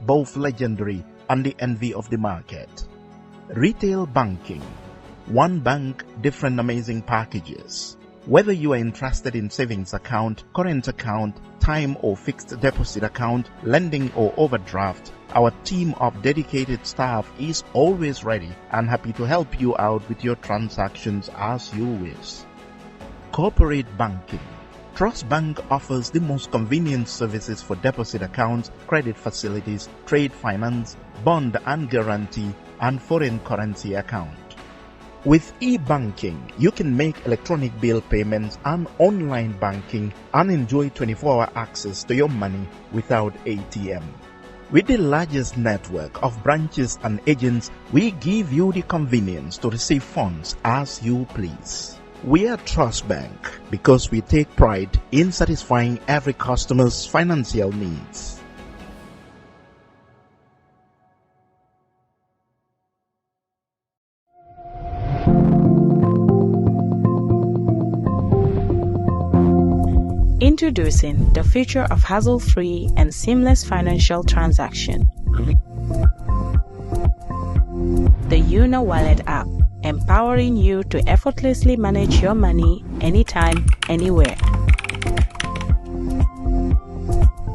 both legendary and the envy of the market. Retail banking. One bank, different amazing packages. Whether you are interested in savings account, current account, time or fixed deposit account, lending or overdraft, our team of dedicated staff is always ready and happy to help you out with your transactions as you wish. Corporate banking. Trust Bank offers the most convenient services for deposit accounts, credit facilities, trade finance, bond and guarantee, and foreign currency account. With e-banking, you can make electronic bill payments and online banking and enjoy 24-hour access to your money without ATM. With the largest network of branches and agents, we give you the convenience to receive funds as you please. We are Trust Bank because we take pride in satisfying every customer's financial needs. Introducing the future of hassle-free and seamless financial transaction. The Una Wallet app, empowering you to effortlessly manage your money anytime, anywhere.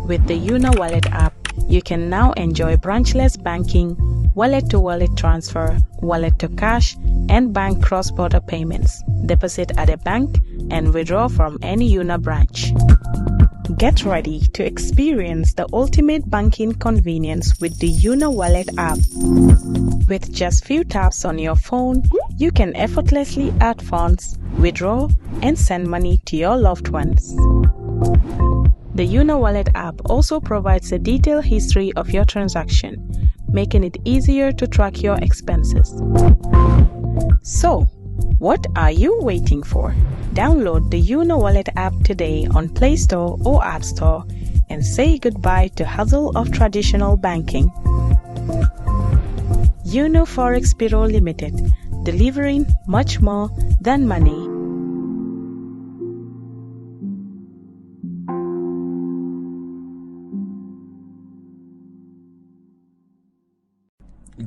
With the Una Wallet app, you can now enjoy branchless banking, wallet-to-wallet transfer, wallet-to-cash, and bank cross-border payments, deposit at a bank, and withdraw from any Una branch. Get ready to experience the ultimate banking convenience with the Una Wallet app. With just few taps on your phone, you can effortlessly add funds, withdraw, and send money to your loved ones. The Una Wallet app also provides a detailed history of your transaction, making it easier to track your expenses. So, what are you waiting for? Download the Una Wallet app today on Play Store or App Store and say goodbye to hassle of traditional banking. Una Forex Bureau Limited, delivering much more than money.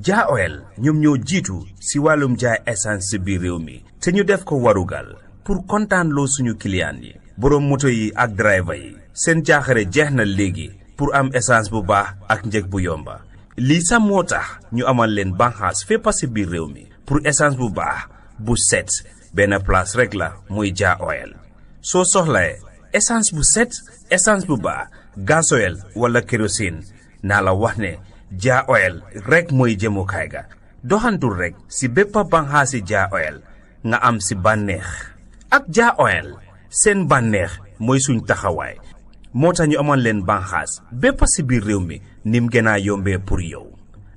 Ja Oil ñoom ñoo jiitu si wàllum jaay essence si biir réew mi te ñu def ko warugal pour kontaan loo suñu client yi borom moto yi ak driver yi seen jaaxare jeex na léegi pour am essence bu baax ak njëg bu yomba lii sax moo tax ñu amal leen banxaas fépp si biir réew mi pour essence bu baax bu set benn place rek la muy Ja Oil soo soxlae essence bu set essence bu baax gasoil wala kérosine naa la wax ne Ja Oil rek mooy jëmukaay ga doxantul rek si bépp banxaasi Ja Oil nga am si bànneex ak Ja Oil seen bànneex mooy suñ taxawaay moo tax ñu amoon leen banxaas bépp si biir réew mi nim gën a yombee pour yow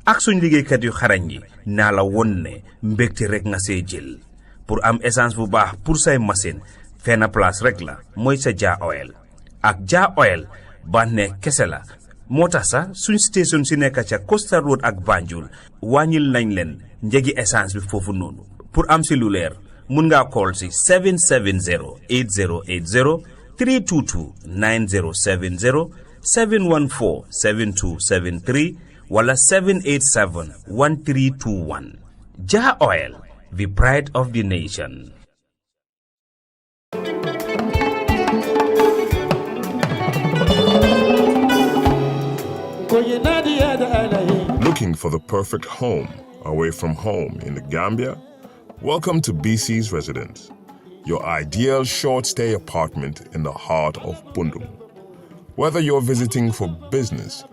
ak suñ liggéeykat yu xarañ yi naa la won ne mbégte rek nga see jël pour am essence bu baax pour say machine fenn place rek la mooy sa Ja Oil ak Ja Oil bànneex kese la moo tax sax suñ station si nekk ca Costa Road ak Banjul wàññil nañ leen njëgi essence bi foofu noonu pour am si lu leer mun ngaa call si 770 8080 322 9070 714 7273 wala 787 1321 Ja Oil, the pride of the nation. Looking for the perfect home away from home in the Gambia? Welcome to BC's Residence, your ideal short-stay apartment in the heart of Bundum. Whether you're visiting for business,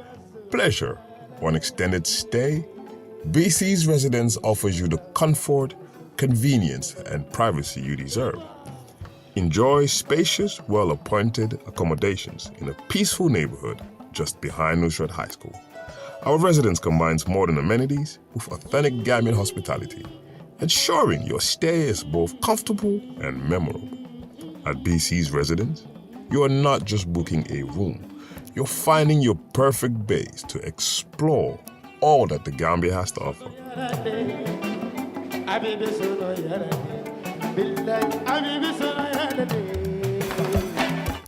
pleasure, or an extended stay, BC's Residence offers you the comfort, convenience, and privacy you deserve. Enjoy spacious, well-appointed accommodations in a peaceful neighborhood just behind Nusrat High School. Our residence combines modern amenities with authentic Gambian hospitality, ensuring your stay is both comfortable and memorable. At BC's Residence, you are not just booking a room, you're finding your perfect base to explore all that the Gambia has to offer.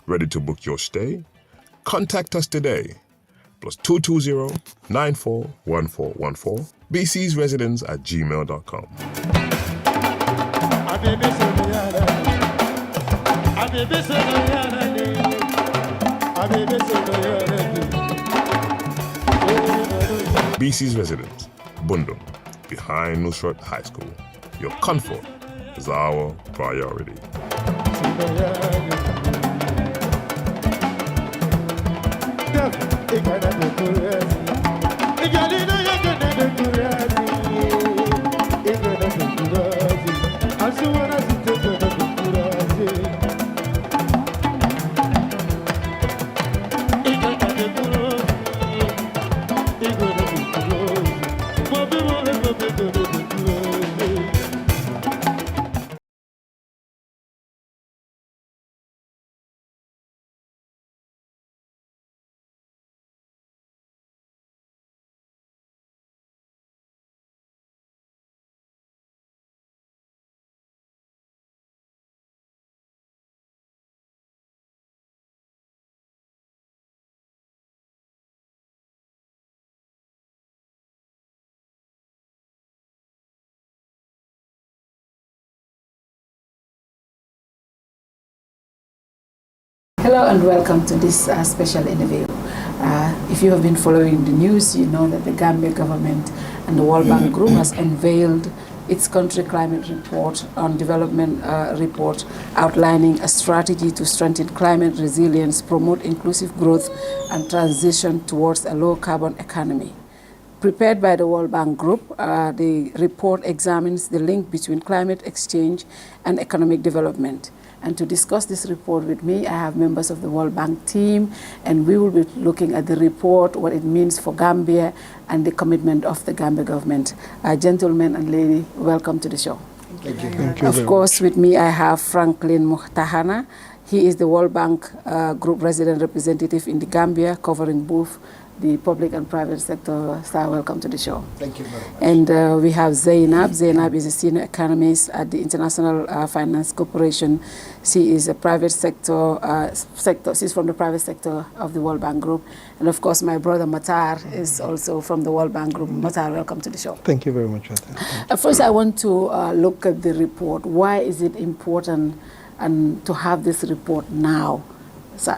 Ready to book your stay? Contact us today. plus 220-941414. bcsresidence@gmail.com. BC's Residence, Bundung, behind Nusrat High School. Your comfort is our priority. Hello and welcome to this special interview. If you have been following the news, you know that the Gambia government and the World Bank Group has unveiled its country climate report on development report outlining a strategy to strengthen climate resilience, promote inclusive growth and transition towards a low carbon economy. Prepared by the World Bank Group, the report examines the link between climate exchange and economic development. And to discuss this report with me, I have members of the World Bank team, and we will be looking at the report, what it means for Gambia, and the commitment of the Gambia government. Gentlemen and lady, welcome to the show. Thank you. Thank you. Of course, with me, I have Franklin Muhtahana. He is the World Bank Group resident representative in the Gambia, covering both the public and private sector. Sir, welcome to the show. Thank you very much. And we have Zainab. Zainab is a senior economist at the International Finance Corporation. She is a private sector, she's from the private sector of the World Bank Group. And of course, my brother Matar is also from the World Bank Group. Matar, welcome to the show. Thank you very much. First, I want to look at the report. Why is it important and to have this report now, sir?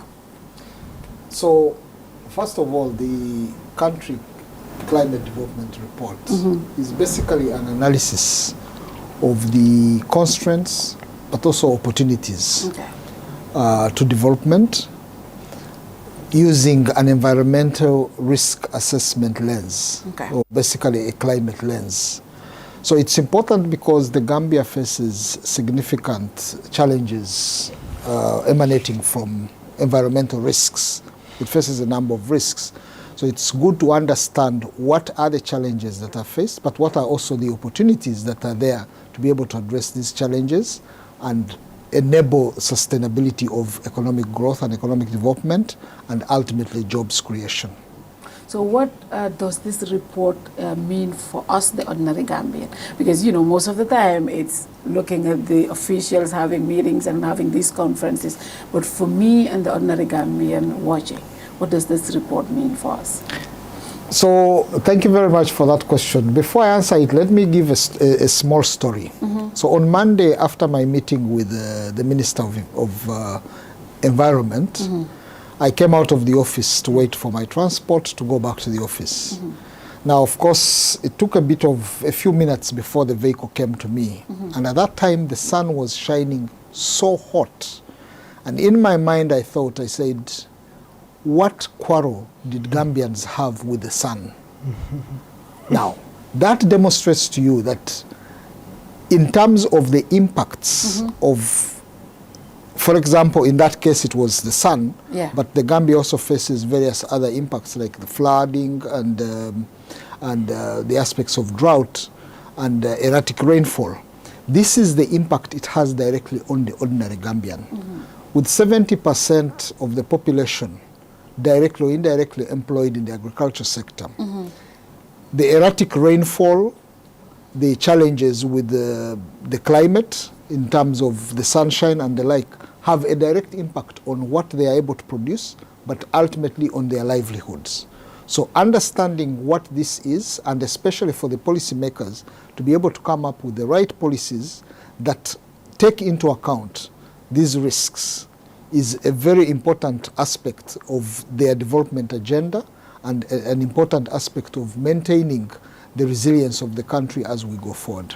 So, first of all, the country climate development report is basically an analysis of the constraints but also opportunities to development using an environmental risk assessment lens, or basically a climate lens. So it's important because the Gambia faces significant challenges emanating from environmental risks. It faces a number of risks. So it's good to understand what are the challenges that are faced, but what are also the opportunities that are there to be able to address these challenges and enable sustainability of economic growth and economic development and ultimately jobs creation. So what does this report mean for us, the ordinary Gambian? Because, you know, most of the time it's looking at the officials having meetings and having these conferences. But for me and the ordinary Gambian watching, what does this report mean for us? So thank you very much for that question. Before I answer it, let me give a small story. So on Monday, after my meeting with the Minister of Environment, I came out of the office to wait for my transport to go back to the office. Now, of course, it took a few minutes before the vehicle came to me. And at that time, the sun was shining so hot. And in my mind, I said, what quarrel did Gambians have with the sun? Now, that demonstrates to you that in terms of the impacts of, for example, in that case, it was the sun, but the Gambia also faces various other impacts like the flooding and the aspects of drought and erratic rainfall. This is the impact it has directly on the ordinary Gambian. With 70% of the population directly or indirectly employed in the agriculture sector, the erratic rainfall, the challenges with the climate in terms of the sunshine and the like, have a direct impact on what they are able to produce, but ultimately on their livelihoods. So understanding what this is, and especially for the policymakers to be able to come up with the right policies that take into account these risks, is a very important aspect of their development agenda and an important aspect of maintaining the resilience of the country as we go forward.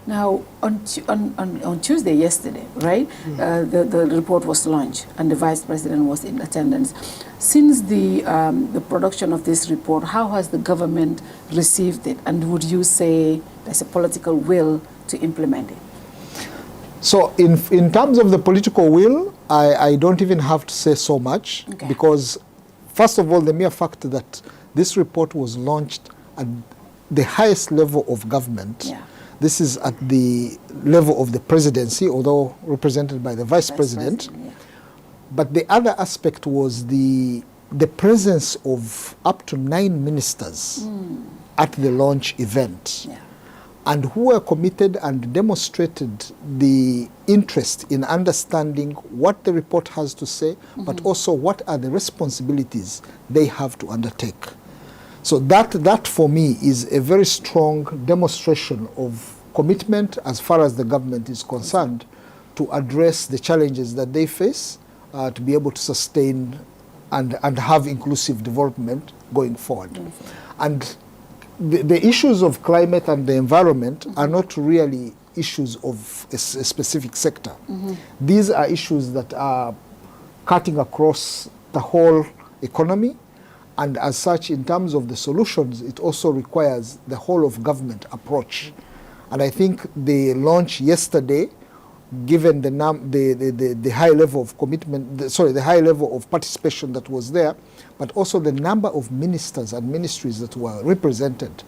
Now, on Tuesday, yesterday, right, the report was launched and the Vice President was in attendance. Since the production of this report, how has the government received it? And would you say there's a political will to implement it? So in terms of the political will, I don't even have to say so much, because first of all, the mere fact that this report was launched at the highest level of government, this is at the level of the presidency, although represented by the Vice President. But the other aspect was the presence of up to 9 ministers at the launch event, and who were committed and demonstrated the interest in understanding what the report has to say, but also what are the responsibilities they have to undertake. So that for me is a very strong demonstration of commitment as far as the government is concerned to address the challenges that they face, to be able to sustain and have inclusive development going forward. And the issues of climate and the environment are not really issues of a specific sector. These are issues that are cutting across the whole economy, and as such, in terms of the solutions, it also requires the whole of government approach. And I think the launch yesterday, given the high level of commitment, the high level of participation that was there, but also the number of ministers and ministries that were represented,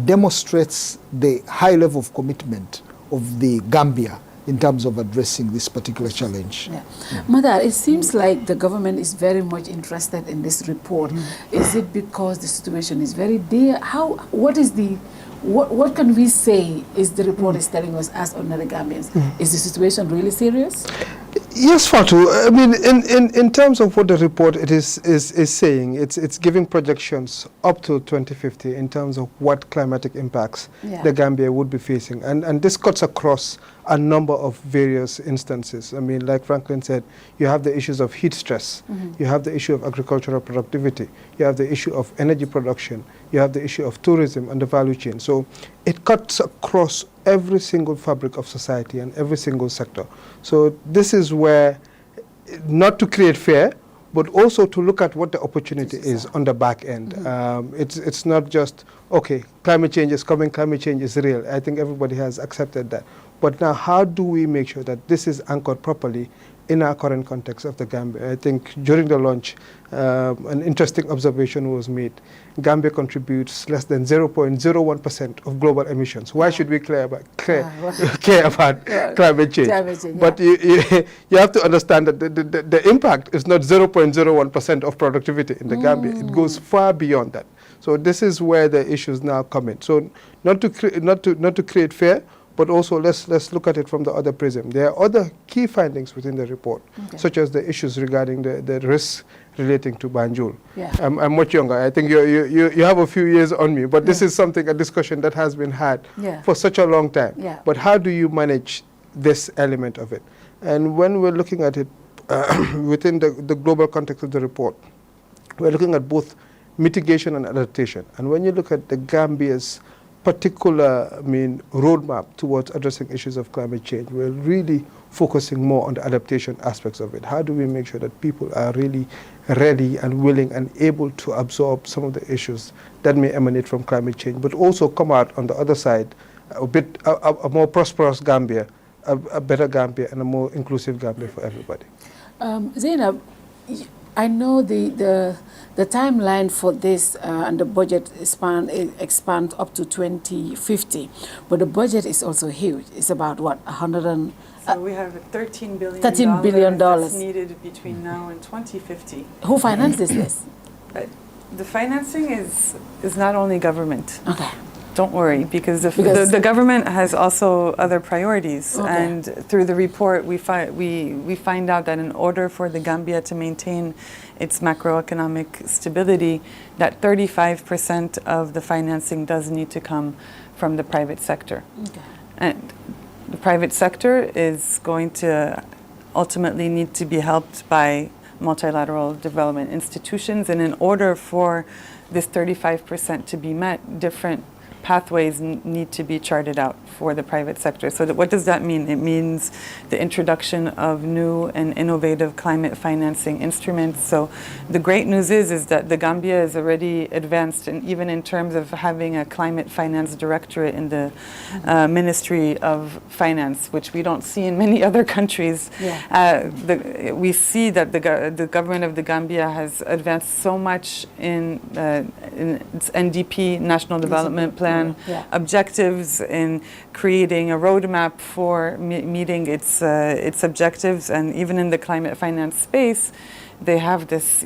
demonstrates the high level of commitment of the Gambia in terms of addressing this particular challenge. Mother, it seems like the government is very much interested in this report. Is it because the situation is very dire? What can we say is the report is telling us as ordinary Gambians? Is the situation really serious? Yes, Fatou. I mean, in terms of what the report is saying, it's giving projections up to 2050 in terms of what climatic impacts the Gambia would be facing. And this cuts across a number of various instances. I mean, like Franklin said, you have the issues of heat stress, you have the issue of agricultural productivity, you have the issue of energy production, you have the issue of tourism and the value chain. So it cuts across every single fabric of society and every single sector. So this is where, not to create fear, but also to look at what the opportunity is on the back end. It's not just, okay, climate change is coming, climate change is real. I think everybody has accepted that. But now, how do we make sure that this is anchored properly in our current context of the Gambia? I think during the launch, an interesting observation was made. Gambia contributes less than 0.01% of global emissions. Why should we care about climate change? But you have to understand that the impact is not 0.01% of productivity in the Gambia. It goes far beyond that. So this is where the issues now come in. So not to create fear, but also let's look at it from the other prism. There are other key findings within the report, such as the issues regarding the risks relating to Banjul. I'm much younger. I think you have a few years on me, but this is a discussion that has been had for such a long time. But how do you manage this element of it? And when we're looking at it within the global context of the report, we're looking at both mitigation and adaptation. And when you look at the Gambia's particular roadmap towards addressing issues of climate change, we're really focusing more on the adaptation aspects of it. How do we make sure that people are really ready and willing and able to absorb some of the issues that may emanate from climate change, but also come out on the other side a more prosperous Gambia, a better Gambia, and a more inclusive Gambia for everybody. Zainab, I know the timeline for this and the budget expands up to 2050, but the budget is also huge. It's about what, 100 and... So we have $13 billion that's needed between now and 2050. Who finances this? The financing is not only government. Okay. Don't worry, because the government has also other priorities, and through the report we find out that in order for the Gambia to maintain its macroeconomic stability, that 35% of the financing does need to come from the private sector. Okay. And the private sector is going to ultimately need to be helped by multilateral development institutions, and in order for this 35% to be met, different pathways need to be charted out for the private sector. So what does that mean? It means the introduction of new and innovative climate financing instruments. So the great news is that the Gambia is already advanced, and even in terms of having a climate finance directorate in the Ministry of Finance, which we don't see in many other countries. Yeah. We see that the government of the Gambia has advanced so much in its NDP, National Development Plan, objectives, in creating a roadmap for meeting its objectives, and even in the climate finance space, they have this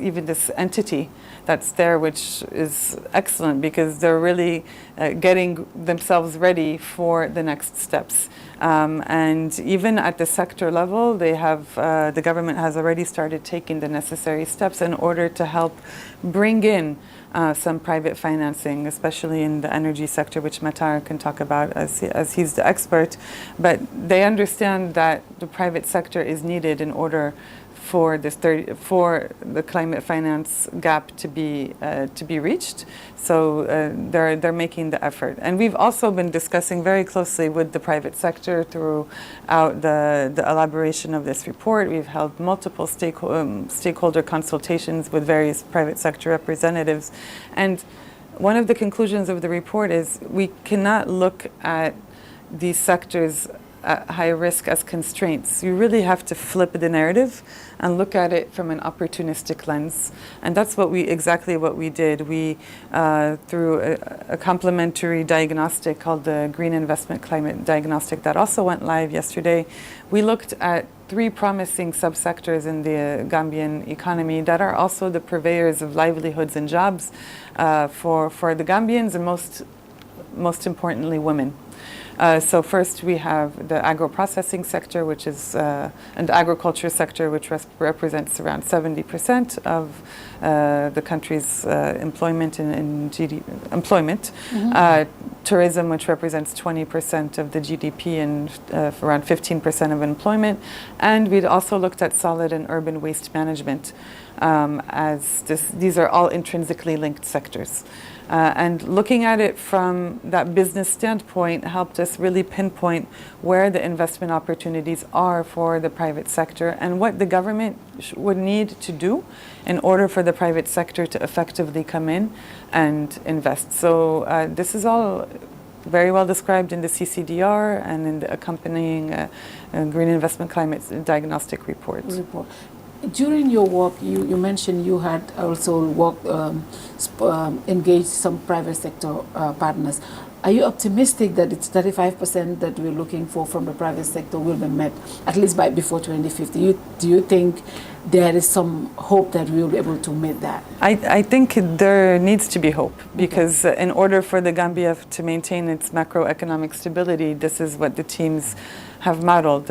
entity that's there, which is excellent because they're really getting themselves ready for the next steps. And even at the sector level, they have the government has already started taking the necessary steps in order to help bring in some private financing, especially in the energy sector, which Matar can talk about as he's the expert. But they understand that the private sector is needed in order for the climate finance gap to be reached. So they're making the effort, and we've also been discussing very closely with the private sector throughout the elaboration of this report. We've held multiple stakeholder consultations with various private sector representatives, and one of the conclusions of the report is we cannot look at these sectors at high risk as constraints. You really have to flip the narrative and look at it from an opportunistic lens. And that's exactly what we did. We, through a complementary diagnostic called the Green Investment Climate Diagnostic that also went live yesterday, we looked at 3 promising subsectors in the Gambian economy that are also the purveyors of livelihoods and jobs for the Gambians, and most importantly, women. So first we have the agro-processing sector, which is and the agriculture sector, which represents around 70% of the country's employment and employment. Tourism, which represents 20% of the GDP and around 15% of employment. And we'd also looked at solid and urban waste management, as these are all intrinsically linked sectors. And looking at it from that business standpoint helped us really pinpoint where the investment opportunities are for the private sector and what the government would need to do in order for the private sector to effectively come in and invest. So this is all very well described in the CCDR and in the accompanying Green Investment Climate Diagnostic report. During your work, you mentioned you had also engaged some private sector partners. Are you optimistic that it's 35% that we're looking for from the private sector will be met, at least before 2050? Do you think there is some hope that we will be able to meet that? I think there needs to be hope, because in order for the Gambia to maintain its macroeconomic stability, this is what the teams have modeled.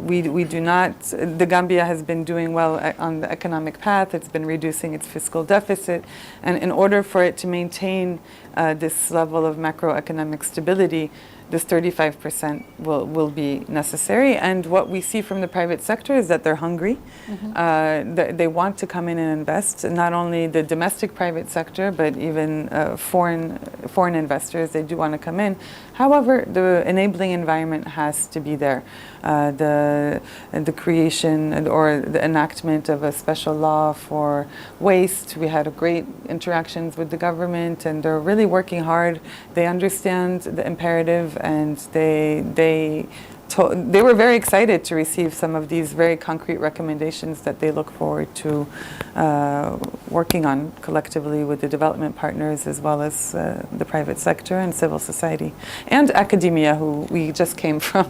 We do not, the Gambia has been doing well on the economic path. It's been reducing its fiscal deficit. And in order for it to maintain this level of macroeconomic stability, this 35% will be necessary. And what we see from the private sector is that they're hungry. They want to come in and invest, not only the domestic private sector, but even foreign investors. They do want to come in. However, the enabling environment has to be there. The creation or the enactment of a special law for waste. We had great interactions with the government, and they're really working hard. They understand the imperative, and they were very excited to receive some of these very concrete recommendations that they look forward to working on collectively with the development partners, as well as the private sector and civil society and academia, who we just came from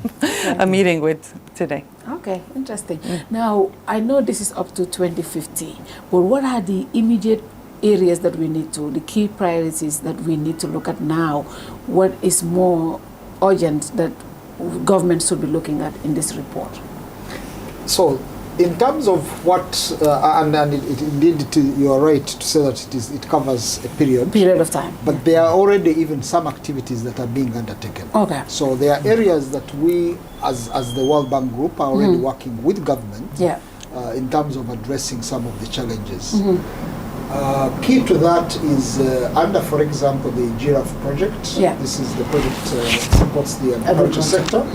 a meeting with today. Okay, interesting. Now, I know this is up to 2050, but what are the immediate areas that we need to, the key priorities that we need to look at now? What is more urgent that government should be looking at in this report? So In terms of what, and indeed you are right to say that it covers a period of time. But there are already even some activities that are being undertaken. Okay. So there are areas that we, as the World Bank Group, are already working with government in terms of addressing some of the challenges. Key to that is under, for example, the Giraffe project. This is the project that supports the agriculture sector.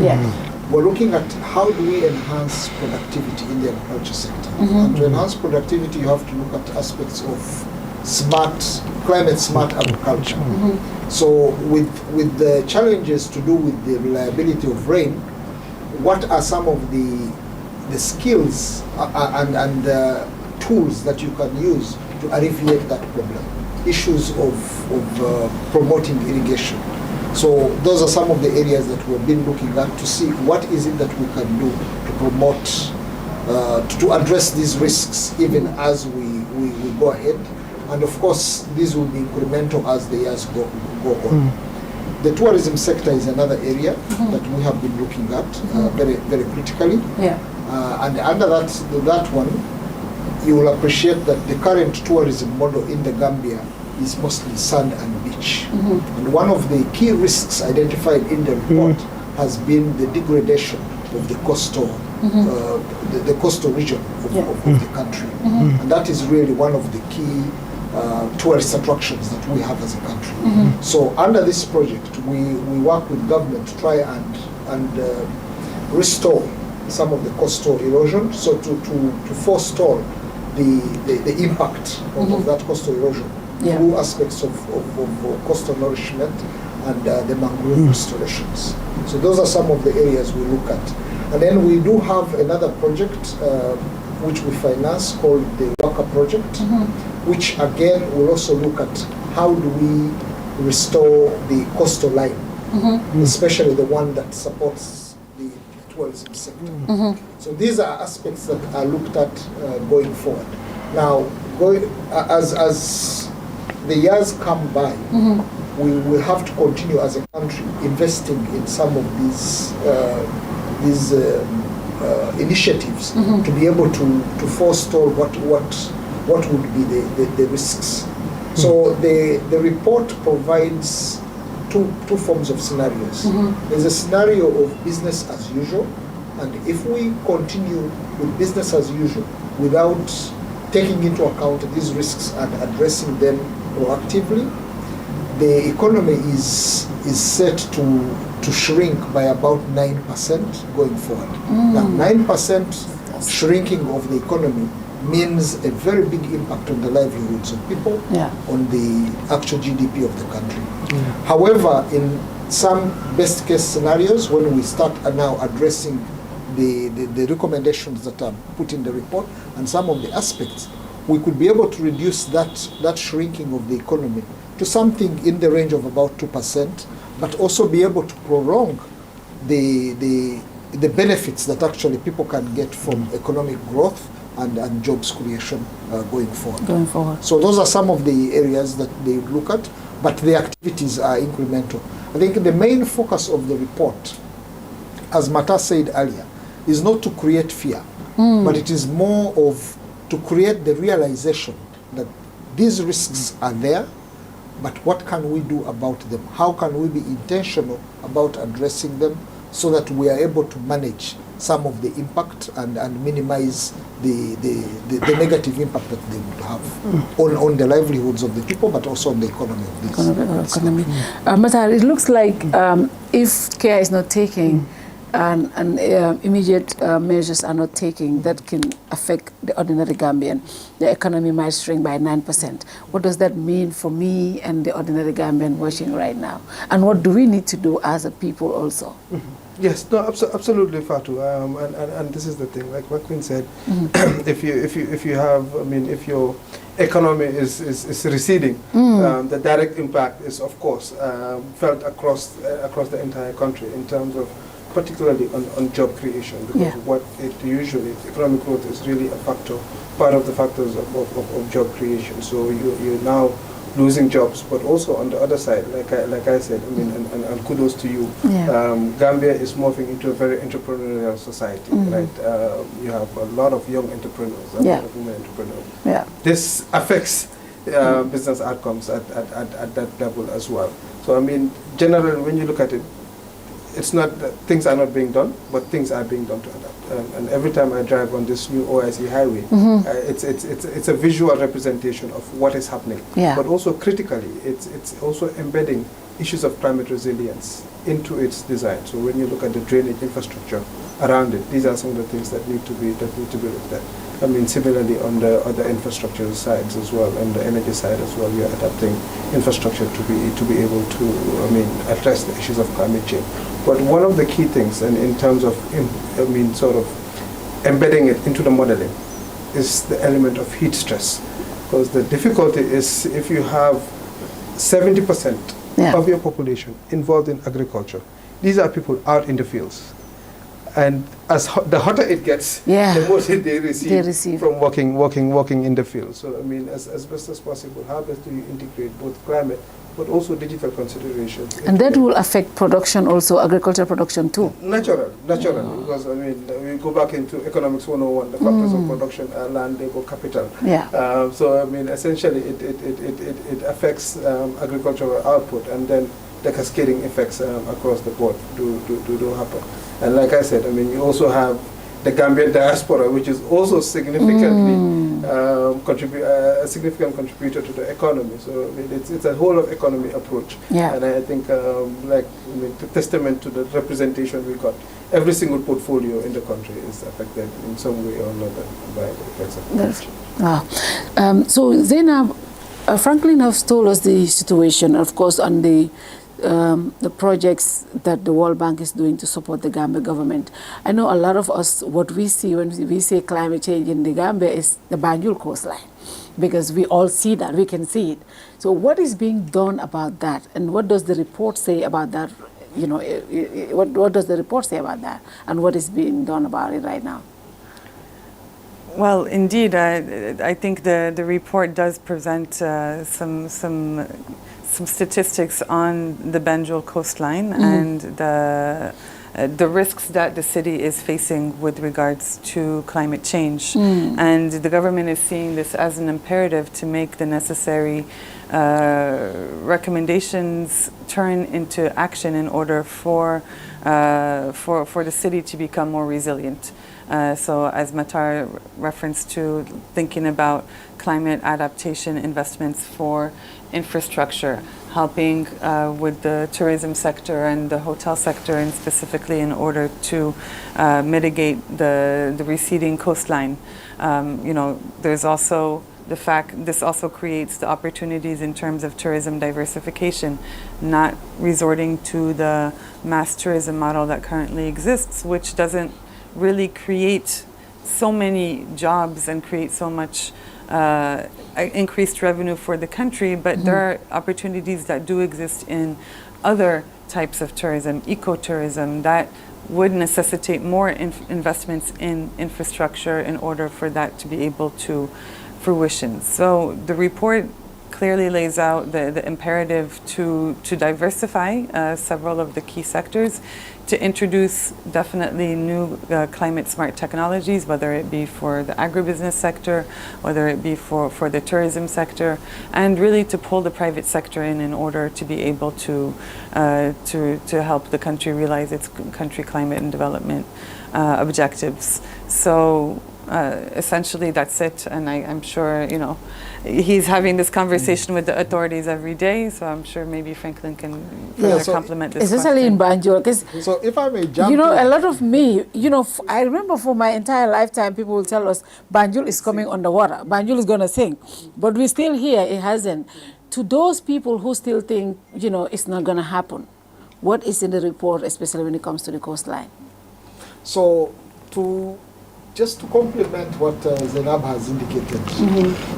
We're looking at how do we enhance productivity in the agriculture sector. And to enhance productivity, you have to look at aspects of climate smart agriculture. So with the challenges to do with the reliability of rain, what are some of the skills and tools that you can use to alleviate that problem? Issues of promoting irrigation. So those are some of the areas that we've been looking at to see what is it that we can do to promote, to address these risks even as we go ahead. And of course, these will be incremental as the years go on. The tourism sector is another area that we have been looking at very, very critically. And under that one, you will appreciate that the current tourism model in the Gambia is mostly sand and beach. And one of the key risks identified in the report has been the degradation of the coastal, the coastal region of the country. And that is really one of the key tourist attractions that we have as a country. So under this project, we work with government to try and restore some of the coastal erosion, so to forestall the impact of that coastal erosion through aspects of coastal nourishment and the mangrove restorations. So those are some of the areas we look at. And then we do have another project which we finance called the Waka project, which again will also look at how do we restore the coastal line, especially the one that supports the tourism sector. So these are aspects that are looked at going forward. Now, as the years come by, we will have to continue as a country investing in some of these initiatives to be able to forestall what would be the risks. So the report provides two forms of scenarios. There's a scenario of business as usual, and if we continue with business as usual without taking into account these risks and addressing them proactively, the economy is set to shrink by about 9% going forward. Now, 9% shrinking of the economy means a very big impact on the livelihoods of people, on the actual GDP of the country. However, in some best case scenarios, when we start now addressing the recommendations that are put in the report and some of the aspects, we could be able to reduce that shrinking of the economy to something in the range of about 2%, but also be able to prolong the benefits that actually people can get from economic growth and jobs creation going forward. So those are some of the areas that they look at, but the activities are incremental. I think the main focus of the report, as Mata said earlier, is not to create fear, but it is more of to create the realization that these risks are there, but what can we do about them? How can we be intentional about addressing them so that we are able to manage some of the impact and minimize the negative impact that they would have on the livelihoods of the people, but also on the economy of this economy. Matar, it looks like if care is not taken and immediate measures are not taken that can affect the ordinary Gambian, the economy might shrink by 9%. What does that mean for me and the ordinary Gambian watching right now? And what do we need to do as a people also? Yes, no, absolutely, Fatou. And this is the thing, like what Queen said, if you have, I mean, if your economy is receding, the direct impact is, of course, felt across the entire country in terms of particularly on job creation, because what it usually, economic growth is really a factor, part of the factors of job creation. So you now losing jobs, but also on the other side, like I said, I mean, and kudos to you. Yeah. Gambia is morphing into a very entrepreneurial society, right? You have a lot of young entrepreneurs, a lot of women entrepreneurs. Yeah. This affects business outcomes at that level as well. So I mean, generally, when you look at it, it's not that things are not being done, but things are being done to adapt. And every time I drive on this new OIC highway, it's a visual representation of what is happening. Yeah. But also critically, it's also embedding issues of climate resilience into its design. So when you look at the drainage infrastructure around it, these are some of the things that need to be looked at. I mean, similarly on the other infrastructure sides as well, and the energy side as well, we are adapting infrastructure to be able to, I mean, address the issues of climate change. But one of the key things, and in terms of, I mean, sort of embedding it into the modeling, is the element of heat stress. Because the difficulty is if you have 70% of your population involved in agriculture, these are people out in the fields. And as the hotter it gets, the more they receive from working in the field. So I mean, as best as possible, how best do you integrate both climate but also digital considerations? And that will affect production also, agricultural production too. Naturally, because I mean, we go back into economics 101, the factors of production are land, labor, capital. Yeah. So I mean, essentially, it affects agricultural output, and then the cascading effects across the board do happen. And like I said, I mean, you also have the Gambian diaspora, which is also significantly a significant contributor to the economy. So I mean, it's a whole of economy approach. Yeah. And I think, the testament to the representation we got, every single portfolio in the country is affected in some way or another by the effects of climate change. Wow. So Zainab, Franklin has told us the situation, of course, on the projects that the World Bank is doing to support the Gambia government. I know a lot of us, what we see when we say climate change in the Gambia is the Banjul coastline, because we all see that, we can see it. So what is being done about that, and what does the report say about that? You know, what does the report say about that, and what is being done about it right now? Well, indeed, I think the report does present some statistics on the Banjul coastline and the risks that the city is facing with regards to climate change. And the government is seeing this as an imperative to make the necessary recommendations turn into action in order for the city to become more resilient. So as Matar referenced to, thinking about climate adaptation investments for infrastructure, helping with the tourism sector and the hotel sector, and specifically in order to mitigate the receding coastline. There's also the fact this also creates the opportunities in terms of tourism diversification, not resorting to the mass tourism model that currently exists, which doesn't really create so many jobs and create so much increased revenue for the country, but there are opportunities that do exist in other types of tourism, ecotourism, that would necessitate more investments in infrastructure in order for that to be able to fruition. So the report clearly lays out the imperative to diversify several of the key sectors, to introduce definitely new climate smart technologies, whether it be for the agribusiness sector, whether it be for the tourism sector, and really to pull the private sector in order to be able to help the country realize its country climate and development objectives. So essentially that's it, and I'm sure he's having this conversation with the authorities every day, so I'm sure maybe Franklin can further complement this especially in Banjul, because so if I may jump a lot of me, I remember for my entire lifetime people will tell us Banjul is coming underwater, Banjul is going to sink, but we still hear it hasn't. To those people who still think it's not going to happen, what is in the report, especially when it comes to the coastline? So just to complement what Zainab has indicated,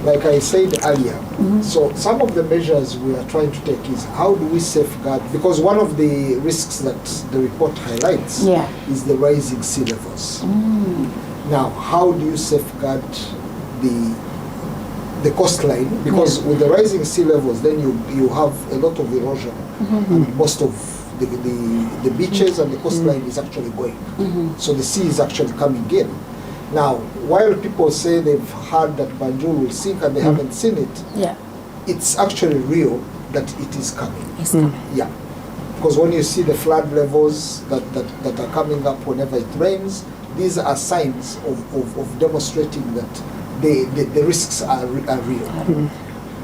like I said earlier, so some of the measures we are trying to take is how do we safeguard, because one of the risks that the report highlights is the rising sea levels. Now, how do you safeguard the the coastline, because with the rising sea levels, then you have a lot of erosion, and most of the beaches and the coastline is actually going. So the sea is actually coming in. Now, while people say they've heard that Banjul will sink and they haven't seen it, it's actually real that it is coming. It's coming. Yeah. Because when you see the flood levels that are coming up whenever it rains, these are signs of demonstrating that the risks are real.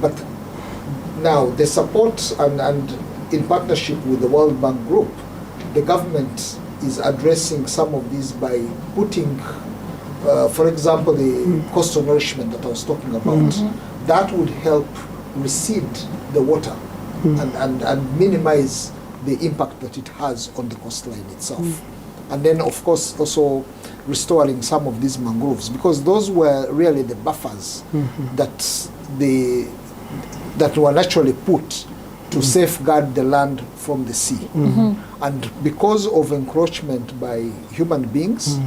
But now the support and in partnership with the World Bank Group, the government is addressing some of these by putting, for example, the coastal nourishment that I was talking about, that would help recede the water and minimize the impact that it has on the coastline itself. And then, of course, also restoring some of these mangroves, because those were really the buffers that were naturally put to safeguard the land from the sea. And because of encroachment by human beings,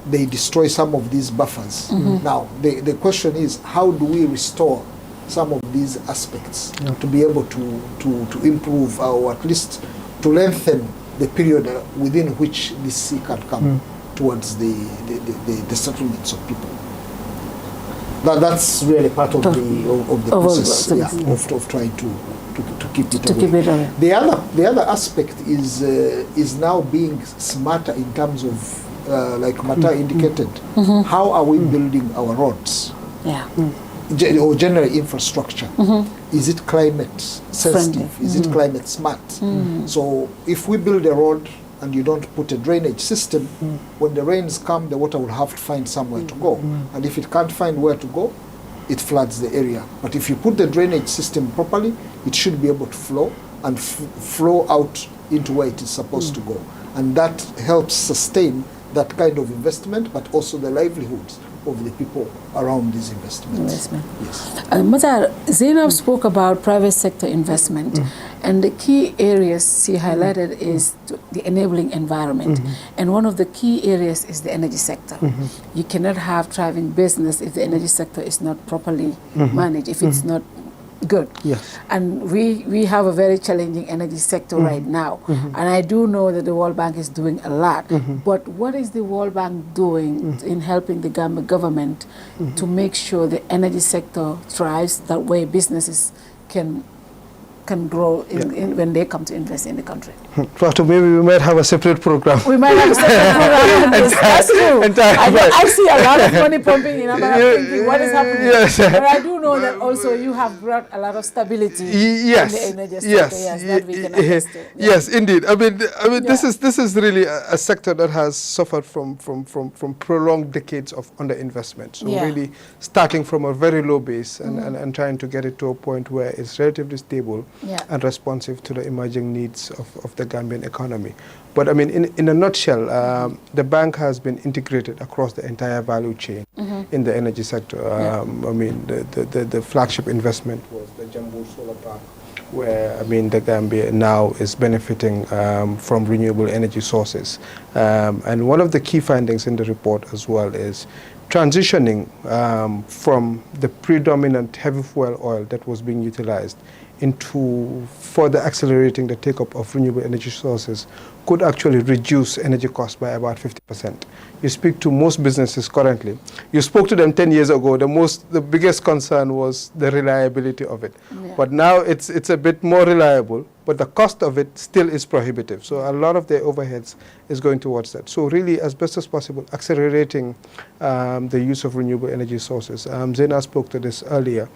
they destroy some of these buffers. Now, the question is, how do we restore some of these aspects to be able to improve or at least to lengthen the period within which the sea can come towards the settlements of people. That's really part of the process of trying to keep it away. The other aspect is now being smarter in terms of, like Mata indicated, how are we building our roads? Or general infrastructure. Is it climate sensitive? Friendly. Is it climate smart? So if we build a road and you don't put a drainage system, when the rains come, the water will have to find somewhere to go. And if it can't find where to go, it floods the area. But if you put the drainage system properly, it should be able to flow and flow out into where it is supposed to go. And that helps sustain that kind of investment, but also the livelihoods of the people around these investments. Yes. Mazar, Zainab spoke about private sector investment, and the key areas she highlighted is the enabling environment. And one of the key areas is the energy sector. You cannot have thriving business if the energy sector is not properly managed, if it's not good. Yes. And we have a very challenging energy sector right now. And I do know that the World Bank is doing a lot. But what is the World Bank doing in helping the Gambia government to make sure the energy sector thrives, that way businesses can grow when they come to invest in the country? Fatou, maybe we might have a separate program. We might have a separate program. That's true. I see a lot of money pumping in. I'm thinking, what is happening? But I do know that also you have brought a lot of stability in the energy sector. That we can understand. Yes, indeed. I mean, this is really a sector that has suffered from prolonged decades of underinvestment. So really starting from a very low base and trying to get it to a point where it's relatively stable and responsive to the emerging needs of the Gambian economy. But I mean, in a nutshell, the bank has been integrated across the entire value chain in the energy sector. I mean, the flagship investment was the Jambu Solar Park, where I mean the Gambia now is benefiting from renewable energy sources. And one of the key findings in the report as well is transitioning from the predominant heavy fuel oil that was being utilized into further accelerating the take-up of renewable energy sources could actually reduce energy costs by about 50%. You speak to most businesses currently. You spoke to them 10 years ago. The biggest concern was the reliability of it. But now it's a bit more reliable, but the cost of it still is prohibitive. So a lot of their overheads is going towards that. So really, as best as possible, accelerating the use of renewable energy sources. Zaina spoke to this earlier.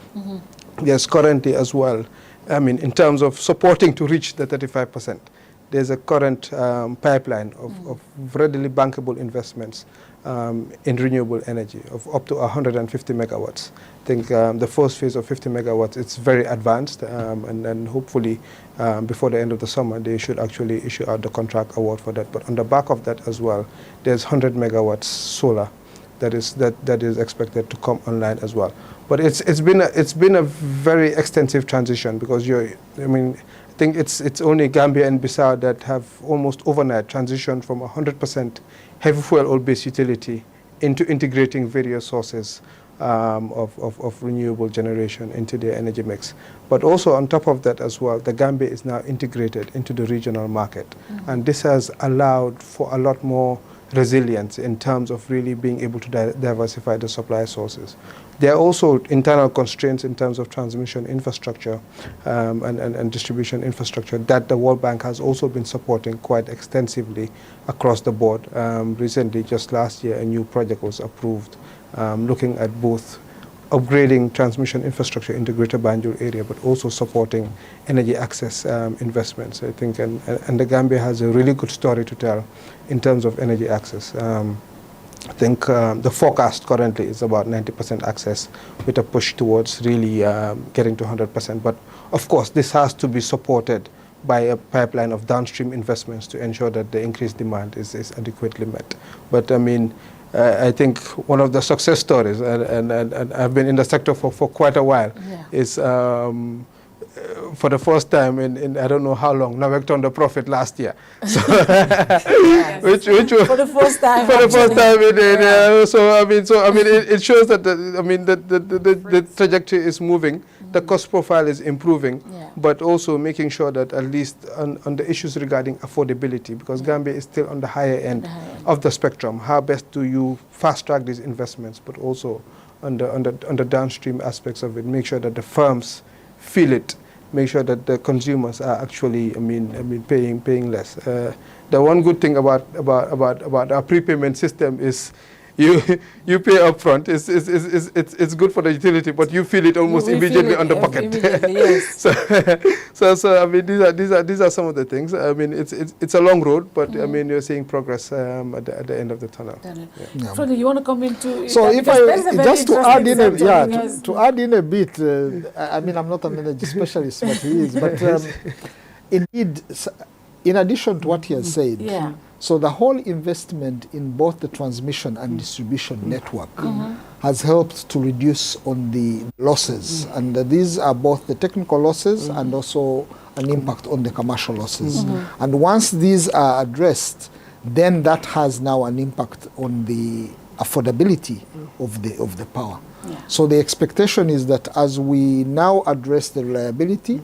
Yes, currently as well, I mean, in terms of supporting to reach the 35%, there's a current pipeline of readily bankable investments in renewable energy of up to 150 megawatts. I think the first phase of 50 megawatts, it's very advanced, and then hopefully before the end of the summer, they should actually issue out the contract award for that. But on the back of that as well, there's 100 megawatts solar that is expected to come online as well. But it's been a very extensive transition, because I think it's only Gambia and Bissau that have almost overnight transitioned from 100% heavy fuel oil-based utility into integrating various sources of renewable generation into their energy mix. But also on top of that as well, the Gambia is now integrated into the regional market. And this has allowed for a lot more resilience in terms of really being able to diversify the supply sources. There are also internal constraints in terms of transmission infrastructure and distribution infrastructure that the World Bank has also been supporting quite extensively across the board. Recently, just last year, a new project was approved looking at both upgrading transmission infrastructure in the Greater Banjul area, but also supporting energy access investments, I think. And the Gambia has a really good story to tell in terms of energy access. I think the forecast currently is about 90% access with a push towards really getting to 100%. But of course, this has to be supported by a pipeline of downstream investments to ensure that the increased demand is adequately met. But I mean, I think one of the success stories, and I've been in the sector for quite a while, is for the first time in I don't know how long, Nawek turned a profit last year. So which was for the first time. For the first time so I mean it shows that the trajectory is moving, the cost profile is improving, but also making sure that at least on the issues regarding affordability, because Gambia is still on the higher end of the spectrum. How best do you fast track these investments, but also on the downstream aspects of it, make sure that the firms feel it, make sure that the consumers are actually, paying less. The one good thing about our prepayment system is you pay upfront. It's good for the utility, but you feel it almost immediately on the pocket. Yes. so I mean these are some of the things. I mean it's a long road, but I mean you're seeing progress at the end of the tunnel. Freddie, you want to come into? So if I just to add in to add in a bit, I mean I'm not an energy specialist, but he is. But indeed, in addition to what he has said. So the whole investment in both the transmission and distribution network has helped to reduce on the losses. And these are both the technical losses and also an impact on the commercial losses. And once these are addressed, then that has now an impact on the affordability of the power. So the expectation is that as we now address the reliability,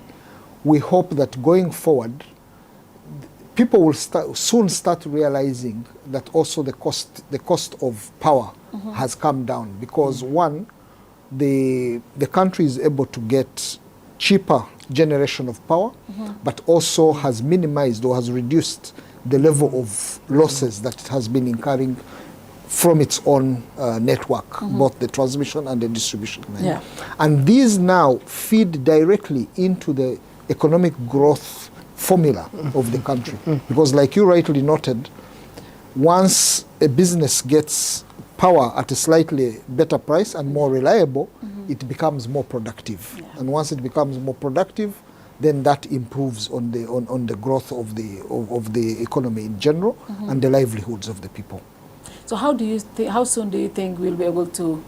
we hope that going forward, people will soon start realizing that also the cost of power has come down, because one, the country is able to get cheaper generation of power, but also has minimized or has reduced the level of losses that it has been incurring from its own network, both the transmission and the distribution. And these now feed directly into the economic growth formula of the country, because like you rightly noted, once a business gets power at a slightly better price and more reliable, it becomes more productive. And once it becomes more productive, then that improves on the growth of the economy in general and the livelihoods of the people. So how soon do you think we'll be able to,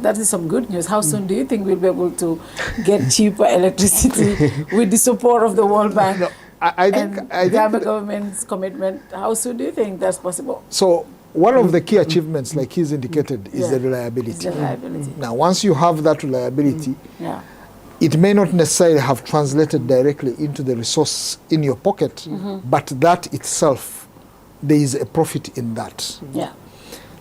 that is some good news. How soon do you think we'll be able to get cheaper electricity with the support of the World Bank? No, I think the government's commitment. How soon do you think that's possible? So one of the key achievements, like he's indicated, is the reliability. Now, once you have that reliability, it may not necessarily have translated directly into the resource in your pocket, but that itself, there is a profit in that.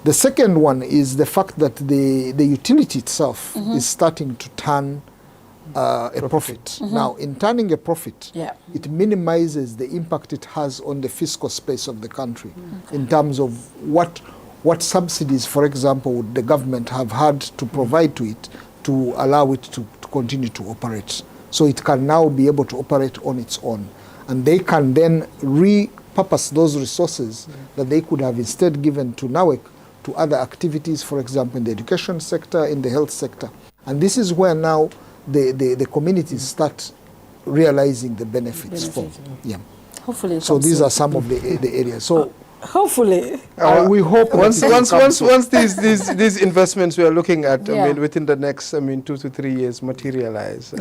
The second one is the fact that the utility itself is starting to turn a profit. Now, in turning a profit, it minimizes the impact it has on the fiscal space of the country in terms of what subsidies, for example, would the government have had to provide to it to allow it to continue to operate. So it can now be able to operate on its own. And they can then repurpose those resources that they could have instead given to NAWEC to other activities, for example, in the education sector, in the health sector. And this is where now the communities start realizing the benefits from. Hopefully. So these are some of the areas. So hopefully. We hope once these investments we are looking at, I mean, within the next 2 to 3 years materialize,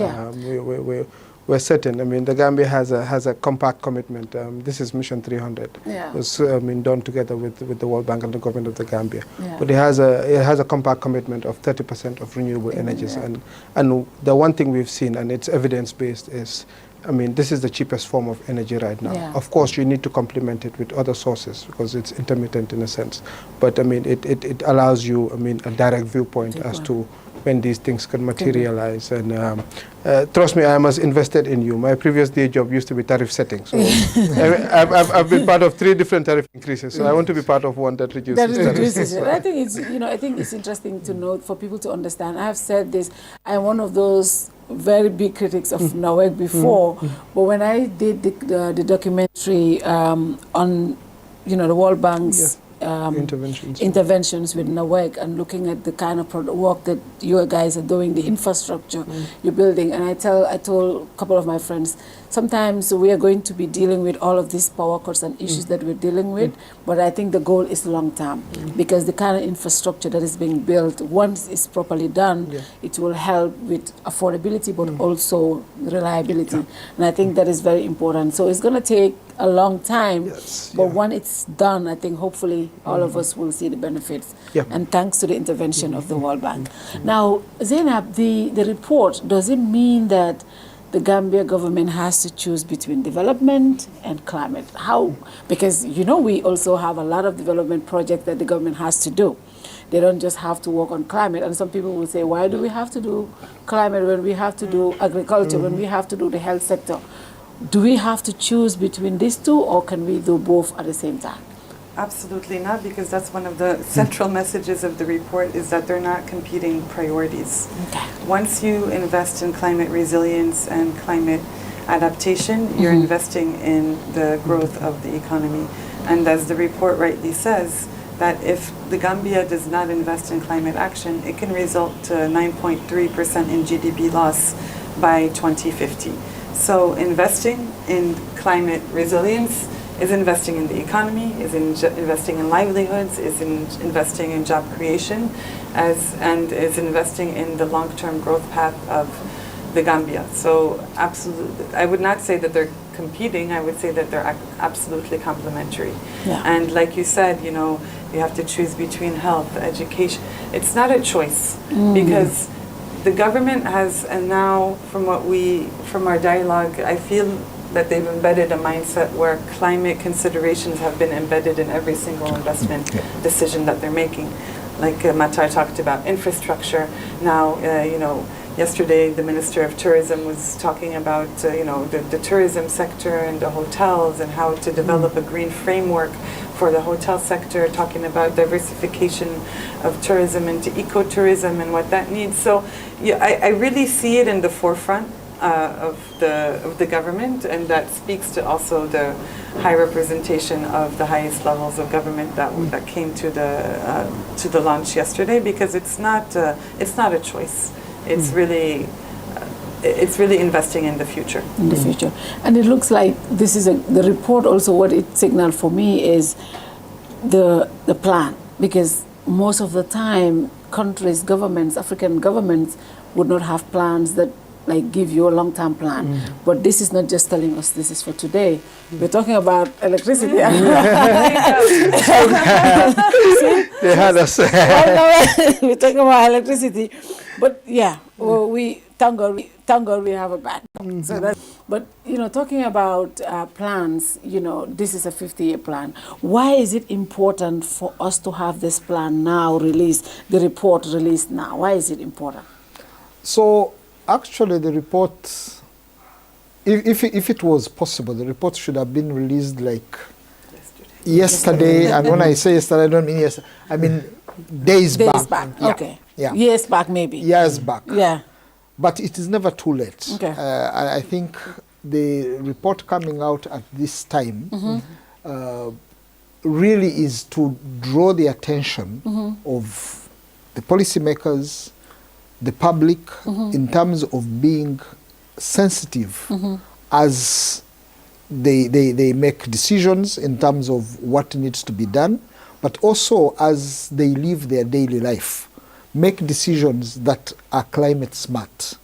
we're certain. I mean, the Gambia has a compact commitment. This is Mission 300. Yeah. It was done together with the World Bank and the government of the Gambia. Yeah. But it has a compact commitment of 30% of renewable energies. And the one thing we've seen, and it's evidence-based, is, I mean, this is the cheapest form of energy right now. Yeah. Of course, you need to complement it with other sources because it's intermittent in a sense. But I mean, it allows you, I mean, a direct viewpoint as to when these things can materialize. And trust me, I am as invested in you. My previous day job used to be tariff setting. So I've been part of 3 different tariff increases. So I want to be part of one that reduces tariffs. I think it's, I think it's interesting to note for people to understand. I have said this, I'm one of those very big critics of NAWEC before, but when I did the documentary on, the World Bank's interventions with NAWEC and looking at the kind of work that you guys are doing, the infrastructure you're building, and I told a couple of my friends, sometimes we are going to be dealing with all of these power cuts and issues that we're dealing with, but I think the goal is long term because the kind of infrastructure that is being built, once it's properly done, it will help with affordability but also reliability. And I think that is very important. So it's going to take a long time, but when it's done, I think hopefully all of us will see the benefits. And thanks to the intervention of the World Bank. Now, Zainab, the report, does it mean that the Gambia government has to choose between development and climate? How? Because, we also have a lot of development projects that the government has to do. They don't just have to work on climate. And some people will say, why do we have to do climate when we have to do agriculture, when we have to do the health sector? Do we have to choose between these two, or can we do both at the same time? Absolutely not, because that's one of the central messages of the report, is that they're not competing priorities. Okay. Once you invest in climate resilience and climate adaptation, you're investing in the growth of the economy. And as the report rightly says, that if the Gambia does not invest in climate action, it can result to 9.3% in GDP loss by 2050. So investing in climate resilience is investing in the economy, is investing in livelihoods, is investing in job creation, and is investing in the long-term growth path of the Gambia. So absolutely, I would not say that they're competing, I would say that they're absolutely complementary. Yeah. And like you said, you have to choose between health, education. It's not a choice, because the government has, and now from our dialogue, I feel that they've embedded a mindset where climate considerations have been embedded in every single investment decision that they're making. Like Matar talked about infrastructure. Now, yesterday the Minister of Tourism was talking about, the tourism sector and the hotels and how to develop a green framework for the hotel sector, talking about diversification of tourism into ecotourism and what that needs. So I really see it in the forefront of the government, and that speaks to also the high representation of the highest levels of government that came to the launch yesterday, because it's not a choice. It's really investing in the future. In the future. And it looks like this is the report also, what it signaled for me is the plan, because most of the time countries, governments, African governments would not have plans that give you a long-term plan. But this is not just telling us this is for today. We're talking about electricity. They had us. We're talking about electricity. But we thank God we have a bank. So but talking about plans, this is a 50-year plan. Why is it important for us to have this plan now released, the report released now? Why is it important? So actually, the report, if it was possible, the report should have been released yesterday. And when I say yesterday, I don't mean yesterday. I mean days back. Yeah. Okay. Yeah. Years back, maybe. Years back. Yeah. But it is never too late. Okay. I think the report coming out at this time really is to draw the attention of the policymakers, the public, in terms of being sensitive as they make decisions in terms of what needs to be done, but also as they live their daily life, make decisions that are climate smart.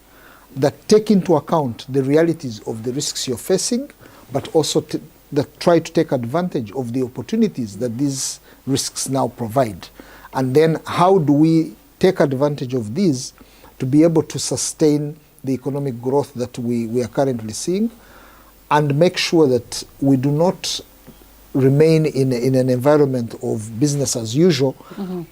that take into account the realities of the risks you're facing, but also that try to take advantage of the opportunities that these risks now provide. And then how do we take advantage of these to be able to sustain the economic growth that we are currently seeing, and make sure that we do not remain in an environment of business as usual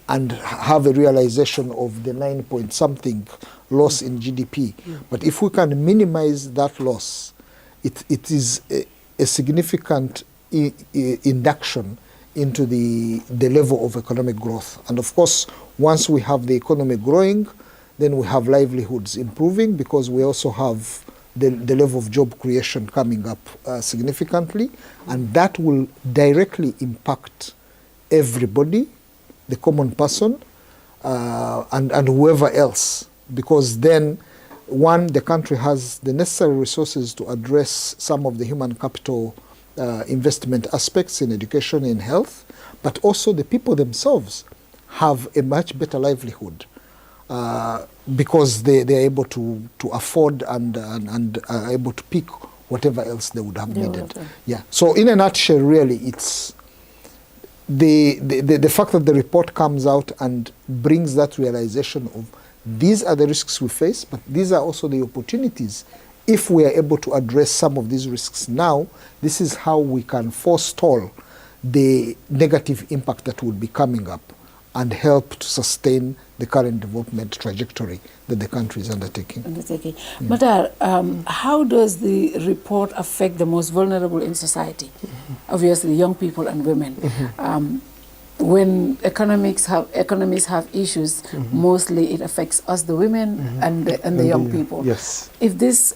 and have a realization of the 9-point-something loss in GDP. But if we can minimize that loss, it is a significant induction into the level of economic growth. And of course, once we have the economy growing, then we have livelihoods improving, because we also have the level of job creation coming up significantly, and that will directly impact everybody, the common person, and whoever else, because then, one, the country has the necessary resources to address some of the human capital investment aspects in education and health, but also the people themselves have a much better livelihood because they are able to afford and are able to pick whatever else they would have needed. Yeah. So in a nutshell, really, it's the fact that the report comes out and brings that realization of these are the risks we face, but these are also the opportunities. If we are able to address some of these risks now, this is how we can forestall the negative impact that would be coming up and help to sustain the current development trajectory that the country is undertaking. Madar, how does the report affect the most vulnerable in society? Obviously, young people and women. When economies have issues, mostly it affects us, the women and the young people. Yes. If these